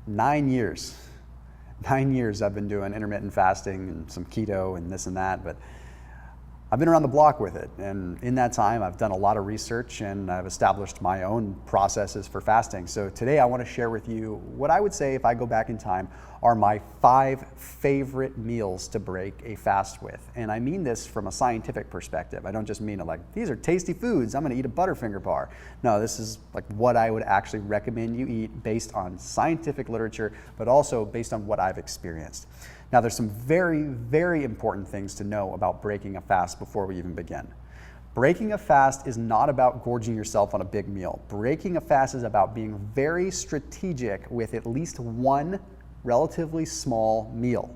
9 years. 9 years I've been doing intermittent fasting and some keto and this and that, but I've been around the block with it. And in that time, I've done a lot of research and I've established my own processes for fasting. So today I want to share with you what I would say, if I go back in time, are my 5 favorite meals to break a fast with. And I mean this from a scientific perspective. I don't just mean it like, these are tasty foods, I'm going to eat a Butterfinger bar. No, this is like what I would actually recommend you eat based on scientific literature, but also based on what I've experienced. Now, there's some very, very important things to know about breaking a fast before we even begin. Breaking a fast is not about gorging yourself on a big meal. Breaking a fast is about being very strategic with at least one relatively small meal.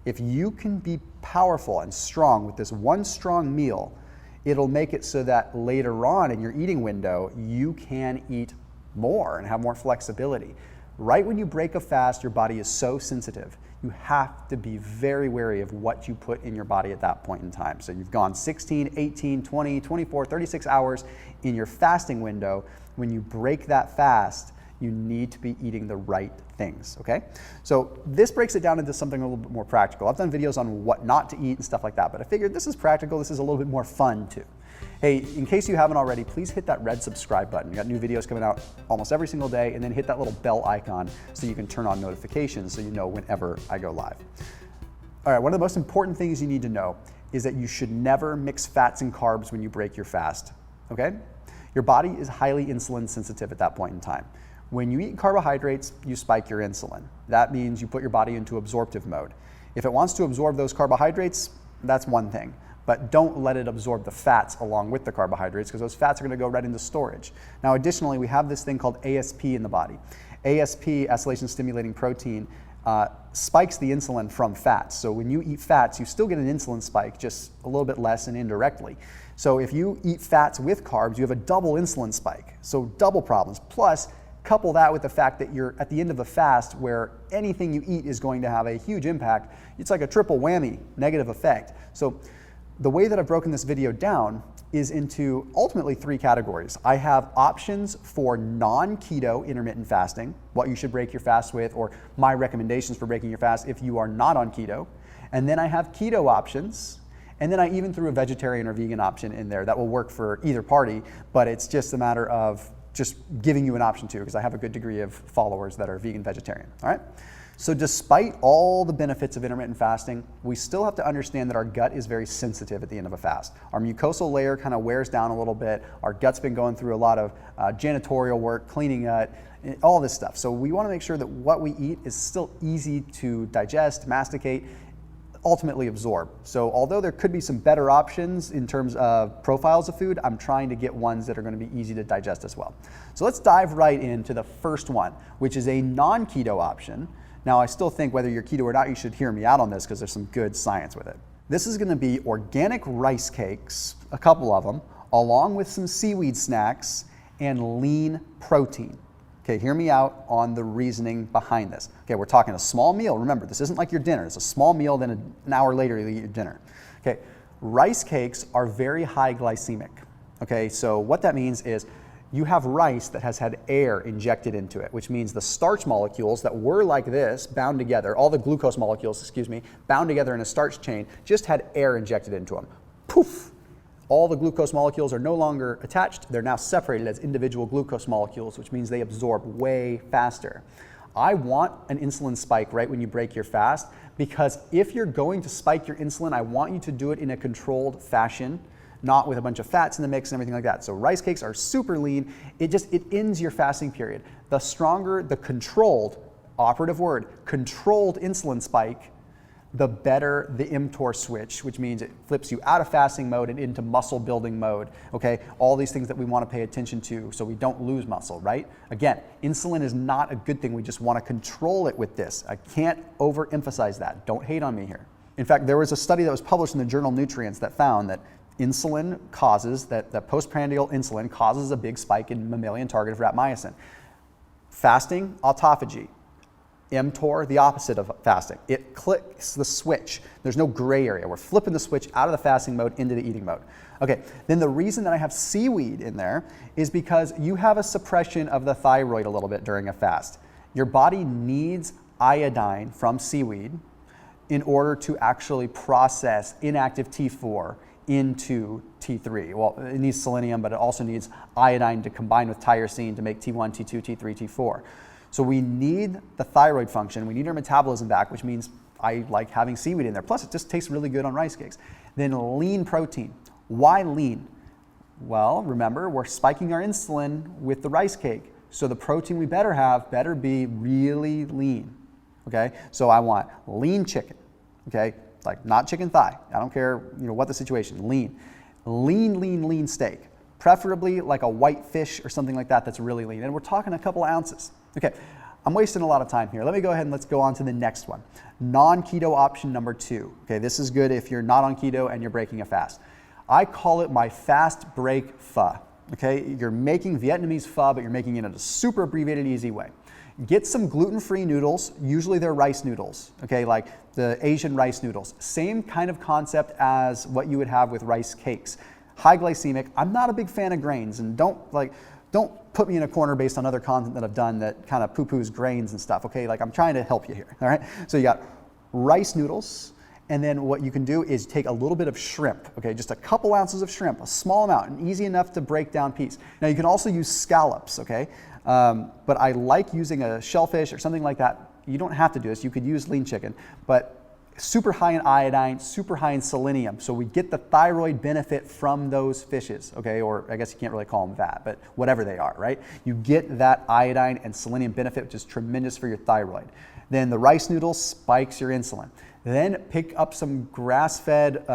If you can be powerful and strong with this one strong meal, it'll make it so that later on in your eating window, you can eat more and have more flexibility. Right when you break a fast, your body is so sensitive. You have to be very wary of what you put in your body at that point in time. So you've gone 16, 18, 20, 24, 36 hours in your fasting window. When you break that fast, you need to be eating the right things, okay? So this breaks it down into something a little bit more practical. I've done videos on what not to eat and stuff like that, but I figured this is practical, this is a little bit more fun too. Hey, in case you haven't already, please hit that red subscribe button. We got new videos coming out almost every single day, and then hit that little bell icon so you can turn on notifications so you know whenever I go live. All right, one of the most important things you need to know is that you should never mix fats and carbs when you break your fast, okay? Your body is highly insulin sensitive at that point in time. When you eat carbohydrates, you spike your insulin. That means you put your body into absorptive mode. If it wants to absorb those carbohydrates, that's one thing. But don't let it absorb the fats along with the carbohydrates, because those fats are going to go right into storage. Now, additionally, we have this thing called ASP in the body. ASP, acylation-stimulating protein, spikes the insulin from fats. So when you eat fats, you still get an insulin spike, just a little bit less and indirectly. So if you eat fats with carbs, you have a double insulin spike. So double problems. Plus, couple that with the fact that you're at the end of a fast where anything you eat is going to have a huge impact. It's like a triple whammy, negative effect. So the way that I've broken this video down is into ultimately 3 categories. I have options for non-keto intermittent fasting, what you should break your fast with, or my recommendations for breaking your fast if you are not on keto. And then I have keto options. And then I even threw a vegetarian or vegan option in there that will work for either party, but it's just a matter of just giving you an option too, because I have a good degree of followers that are vegan vegetarian, all right? So despite all the benefits of intermittent fasting, we still have to understand that our gut is very sensitive at the end of a fast. Our mucosal layer kind of wears down a little bit. Our gut's been going through a lot of janitorial work, cleaning gut, all this stuff. So we want to make sure that what we eat is still easy to digest, masticate, ultimately absorb. So although there could be some better options in terms of profiles of food, I'm trying to get ones that are going to be easy to digest as well. So let's dive right into the first one, which is a non-keto option. Now, I still think whether you're keto or not, you should hear me out on this because there's some good science with it. This is going to be organic rice cakes, a couple of them, along with some seaweed snacks and lean protein. Okay, hear me out on the reasoning behind this. Okay, we're talking a small meal. Remember, this isn't like your dinner. It's a small meal, then an hour later you eat your dinner. Okay, rice cakes are very high glycemic. Okay, so what that means is you have rice that has had air injected into it, which means the starch molecules that were like this, bound together, all the glucose molecules, excuse me, bound together in a starch chain, just had air injected into them. Poof! All the glucose molecules are no longer attached. They're now separated as individual glucose molecules, which means they absorb way faster. I want an insulin spike right when you break your fast, because if you're going to spike your insulin, I want you to do it in a controlled fashion, not with a bunch of fats in the mix and everything like that. So rice cakes are super lean. It ends your fasting period. The stronger the controlled, operative word, controlled insulin spike, the better the mTOR switch, which means it flips you out of fasting mode and into muscle building mode, okay? All these things that we want to pay attention to so we don't lose muscle, right? Again, insulin is not a good thing. We just want to control it with this. I can't overemphasize that. Don't hate on me here. In fact, there was a study that was published in the journal Nutrients that found that insulin causes, that postprandial insulin causes a big spike in mammalian targeted rapamycin. Fasting, autophagy. mTOR, the opposite of fasting. It clicks the switch. There's no gray area. We're flipping the switch out of the fasting mode into the eating mode. Okay, then the reason that I have seaweed in there is because you have a suppression of the thyroid a little bit during a fast. Your body needs iodine from seaweed in order to actually process inactive T4 into T3. Well, it needs selenium, but it also needs iodine to combine with tyrosine to make T1, T2, T3, T4. So we need the thyroid function, we need our metabolism back, which means I like having seaweed in there. Plus, it just tastes really good on rice cakes. Then lean protein. Why lean? Well, remember, we're spiking our insulin with the rice cake. So the protein we better have better be really lean, okay? So I want lean chicken, okay? Like not chicken thigh. I don't care, what the situation, lean. Lean steak. Preferably like a white fish or something like that that's really lean. And we're talking a couple of ounces. Okay, I'm wasting a lot of time here. Let me go ahead and let's go on to the next one. Non-keto option number 2. Okay, this is good if you're not on keto and you're breaking a fast. I call it my fast break pho. Okay, you're making Vietnamese pho, but you're making it in a super abbreviated, easy way. Get some gluten-free noodles, usually they're rice noodles, okay, like the Asian rice noodles. Same kind of concept as what you would have with rice cakes. High glycemic. I'm not a big fan of grains, and don't put me in a corner based on other content that I've done that kind of poo-poos grains and stuff, okay? Like I'm trying to help you here, all right? So you got rice noodles, and then what you can do is take a little bit of shrimp, okay? Just a couple ounces of shrimp, a small amount, and easy enough to break down piece. Now you can also use scallops, okay? But I like using a shellfish or something like that. You don't have to do this, you could use lean chicken, but super high in iodine, super high in selenium. So we get the thyroid benefit from those fishes, okay? Or I guess you can't really call them that, but whatever they are, right? You get that iodine and selenium benefit, which is tremendous for your thyroid. Then the rice noodles spikes your insulin. Then pick up some grass-fed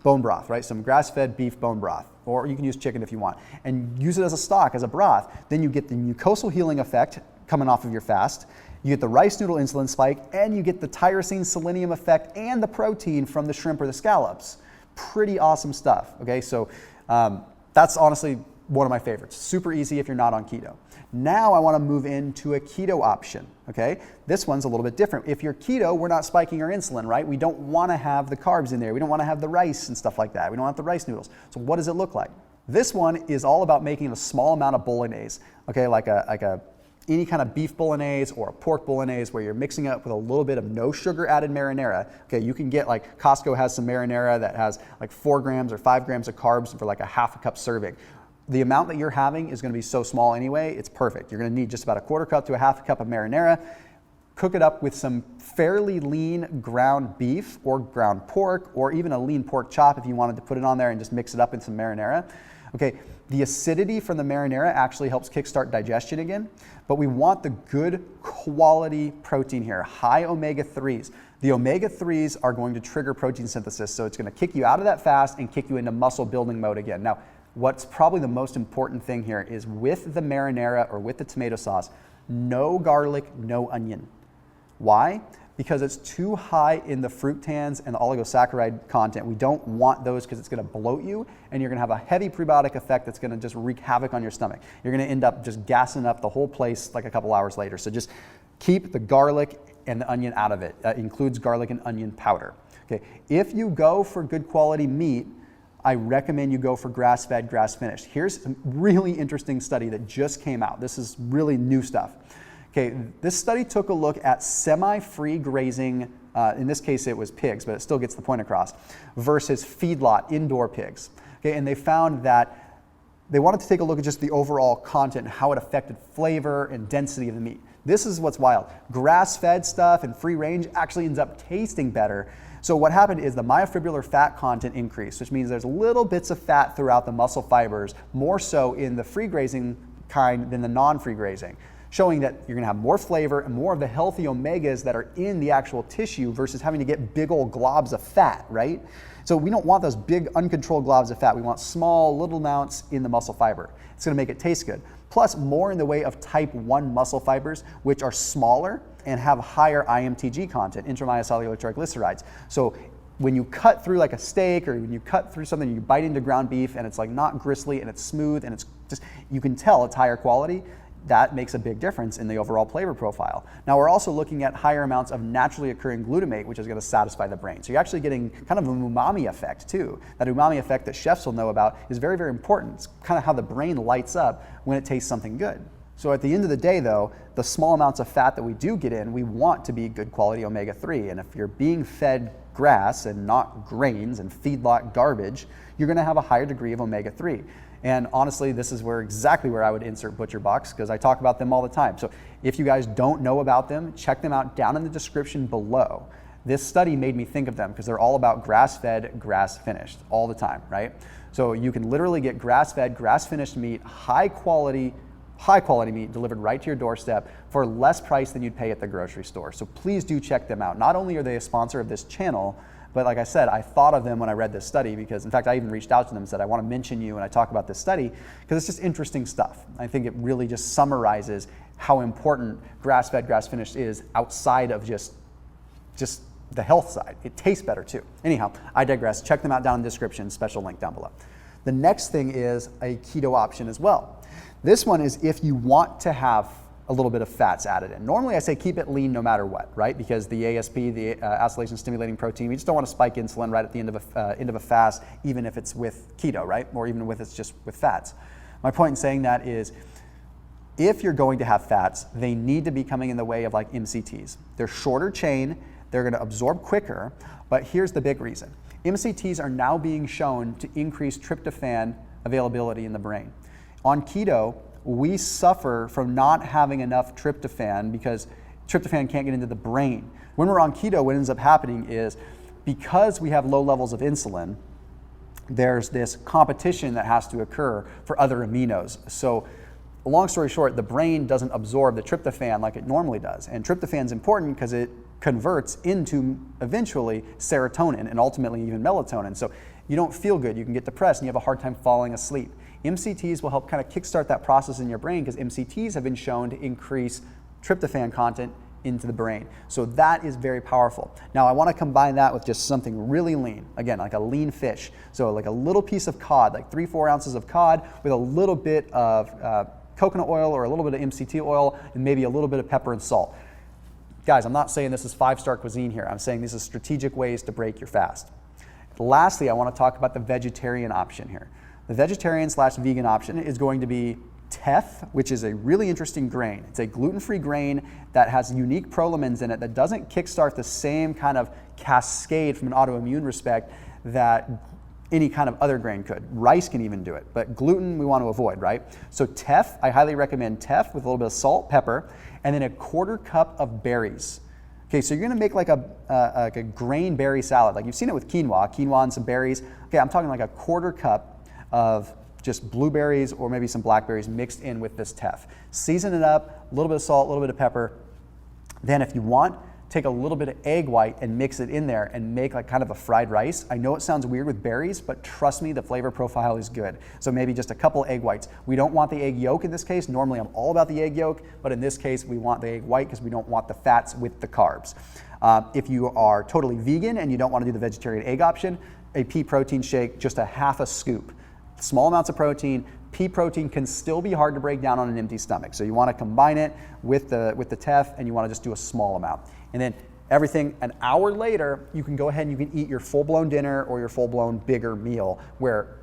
bone broth, right? Some grass-fed beef bone broth, or you can use chicken if you want, and use it as a stock, as a broth. Then you get the mucosal healing effect coming off of your fast. You get the rice noodle insulin spike, and you get the tyrosine selenium effect and the protein from the shrimp or the scallops. Pretty awesome stuff, okay? So that's honestly one of my favorites. Super easy if you're not on keto. Now I want to move into a keto option, okay? This one's a little bit different. If you're keto, we're not spiking our insulin, right? We don't want to have the carbs in there. We don't want to have the rice and stuff like that. We don't want the rice noodles. So what does it look like? This one is all about making a small amount of bolognese, okay? Like any kind of beef bolognese or a pork bolognese where you're mixing it up with a little bit of no sugar added marinara. Okay, you can get like Costco has some marinara that has like 4 grams or 5 grams of carbs for like a half a cup serving. The amount that you're having is going to be so small anyway, it's perfect. You're going to need just about a 1/4 cup to a half a cup of marinara. Cook it up with some fairly lean ground beef or ground pork, or even a lean pork chop if you wanted to put it on there and just mix it up in some marinara. Okay, the acidity from the marinara actually helps kickstart digestion again, but we want the good quality protein here, high omega-3s. The omega-3s are going to trigger protein synthesis, so it's going to kick you out of that fast and kick you into muscle building mode again. Now, what's probably the most important thing here is with the marinara or with the tomato sauce, no garlic, no onion. Why? Because it's too high in the fructans and the oligosaccharide content. We don't want those because it's going to bloat you and you're going to have a heavy prebiotic effect that's going to just wreak havoc on your stomach. You're going to end up just gassing up the whole place like a couple hours later. So just keep the garlic and the onion out of it. That includes garlic and onion powder. Okay. If you go for good quality meat, I recommend you go for grass-fed, grass-finished. Here's a really interesting study that just came out. This is really new stuff. Okay, this study took a look at semi-free grazing, in this case it was pigs, but it still gets the point across, versus feedlot, indoor pigs. Okay, and they found that they wanted to take a look at just the overall content and how it affected flavor and density of the meat. This is what's wild. Grass-fed stuff and free range actually ends up tasting better. So what happened is the myofibrillar fat content increased, which means there's little bits of fat throughout the muscle fibers, more so in the free grazing kind than the non-free grazing, showing that you're going to have more flavor and more of the healthy omegas that are in the actual tissue versus having to get big old globs of fat, right? So we don't want those big uncontrolled globs of fat. We want small little amounts in the muscle fiber. It's going to make it taste good. Plus more in the way of type 1 muscle fibers, which are smaller and have higher IMTG content, intramyocellular triglycerides. So when you cut through like a steak or when you cut through something, you bite into ground beef and it's like not gristly and it's smooth and it's just, you can tell it's higher quality. That makes a big difference in the overall flavor profile. Now we're also looking at higher amounts of naturally occurring glutamate, which is going to satisfy the brain. So you're actually getting kind of an umami effect too. That umami effect that chefs will know about is very, very important. It's kind of how the brain lights up when it tastes something good. So at the end of the day though, the small amounts of fat that we do get in, we want to be good quality omega-3. And if you're being fed grass and not grains and feedlot garbage, you're gonna have a higher degree of omega-3. And honestly, this is exactly where I would insert ButcherBox, because I talk about them all the time. So if you guys don't know about them, check them out down in the description below. This study made me think of them because they're all about grass-fed, grass-finished all the time, right? So you can literally get grass-fed, grass-finished meat, high quality meat delivered right to your doorstep for less price than you'd pay at the grocery store. So please do check them out. Not only are they a sponsor of this channel, but like I said, I thought of them when I read this study because, in fact, I even reached out to them and said, I want to mention you when I talk about this study because it's just interesting stuff. I think it really just summarizes how important grass-fed, grass-finished is outside of just the health side. It tastes better too. Anyhow, I digress. Check them out down in the description, special link down below. The next thing is a keto option as well. This one is if you want to have a little bit of fats added in. Normally I say keep it lean no matter what, right? Because the ASP, the acylation stimulating protein, we just don't want to spike insulin right at the end of a fast, even if it's with keto, right? Or even if it's just with fats. My point in saying that is if you're going to have fats, they need to be coming in the way of like MCTs. They're shorter chain, they're going to absorb quicker, but here's the big reason. MCTs are now being shown to increase tryptophan availability in the brain. On keto, we suffer from not having enough tryptophan because tryptophan can't get into the brain. When we're on keto, what ends up happening is because we have low levels of insulin, there's this competition that has to occur for other aminos. So long story short, the brain doesn't absorb the tryptophan like it normally does. And tryptophan is important because it converts into eventually serotonin and ultimately even melatonin. So you don't feel good, you can get depressed and you have a hard time falling asleep. MCTs will help kind of kickstart that process in your brain because MCTs have been shown to increase tryptophan content into the brain. So that is very powerful. Now I want to combine that with just something really lean. Again, like a lean fish. So like a little piece of cod, like 3-4 ounces of cod with a little bit of coconut oil or a little bit of MCT oil and maybe a little bit of pepper and salt. Guys, I'm not saying this is 5-star cuisine here. I'm saying these are strategic ways to break your fast. Lastly, I want to talk about the vegetarian option here. The vegetarian/vegan option is going to be teff, which is a really interesting grain. It's a gluten-free grain that has unique prolamins in it that doesn't kickstart the same kind of cascade from an autoimmune respect that any kind of other grain could. Rice can even do it, but gluten we want to avoid, right? So teff, I highly recommend teff with a little bit of salt, pepper, and then a 1/4 cup of berries. Okay, so you're gonna make like a grain berry salad. Like you've seen it with quinoa and some berries. Okay, I'm talking like a 1/4 cup of just blueberries or maybe some blackberries mixed in with this teff. Season it up, a little bit of salt, a little bit of pepper. Then if you want, take a little bit of egg white and mix it in there and make like kind of a fried rice. I know it sounds weird with berries, but trust me, the flavor profile is good. So maybe just a couple egg whites. We don't want the egg yolk in this case. Normally I'm all about the egg yolk, but in this case we want the egg white because we don't want the fats with the carbs. If you are totally vegan and you don't want to do the vegetarian egg option, a pea protein shake, just a half a scoop. Small amounts of protein. Pea protein can still be hard to break down on an empty stomach. So you want to combine it with the teff and you want to just do a small amount. And then everything an hour later, you can go ahead and you can eat your full-blown dinner or your full-blown bigger meal where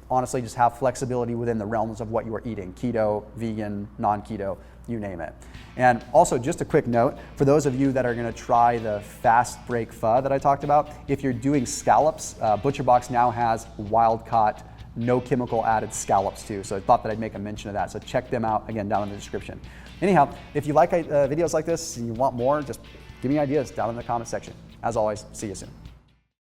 honestly just have flexibility within the realms of what you are eating. Keto, vegan, non-keto, you name it. And also just a quick note, for those of you that are gonna try the fast break pho that I talked about, if you're doing scallops, ButcherBox now has wild-caught, no chemical added scallops too. So I thought that I'd make a mention of that. So check them out again down in the description. Anyhow, if you like videos like this and you want more, just give me ideas down in the comment section. As always, see you soon.